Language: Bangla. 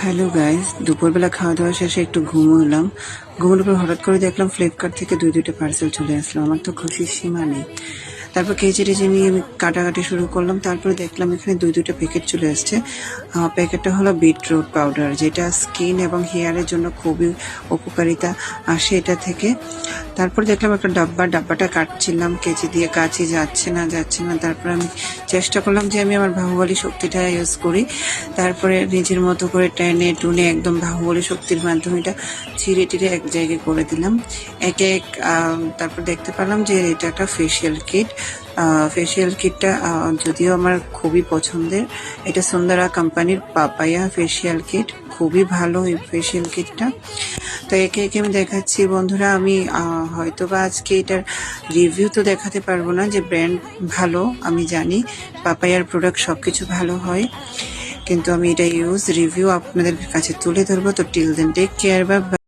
হ্যালো গাইস, দুপুরবেলা খাওয়া দাওয়া শেষে একটু ঘুমোলাম। ঘুমোনোর পর হঠাৎ করে দেখলাম ফ্লিপকার্ট থেকে দুইটা পার্সেল চলে আসলো। আমার তো খুশির সীমা নেই। তারপর কেচে টেচে নিয়ে আমি কাটাকাটি শুরু করলাম। তারপরে দেখলাম এখানে দুইটা প্যাকেট চলে আসছে। প্যাকেটটা হলো বিটরুট পাউডার, যেটা স্কিন এবং হেয়ারের জন্য খুবই উপকারিতা আসে এটা থেকে। তারপর দেখলাম একটা ডাব্বাটা কাটছিলাম কেচি দিয়ে, কাচি যাচ্ছে না। তারপর আমি চেষ্টা করলাম যে আমি আমার বাহুবলী শক্তিটা ইউজ করি। তারপরে নিজের মতো করে টেনে টুনে একদম বাহুবলী শক্তির মাধ্যমে এটা ছিঁড়ে টিড়ে এক জায়গায় করে দিলাম। তারপর দেখতে পেলাম যে এটা একটা ফেসিয়াল কিট। ফেসিয়াল কিটটা যদিও আমার খুবই পছন্দের। এটা সুন্দরা কোম্পানির পাপায়া ফেসিয়াল কিট, খুবই ভালো এই ফেসিয়াল কিটটা। তো একে আমি দেখাচ্ছি বন্ধুরা। আমি হয়তো বা আজকে এটার রিভিউ তো দেখাতে পারবো না, যে ব্র্যান্ড ভালো আমি জানি, পাপায়ার প্রোডাক্ট সবকিছু ভালো হয়, কিন্তু আমি এটা রিভিউ আপনাদের কাছে তুলে ধরবো। তো টিল দেন টেক কেয়ার বা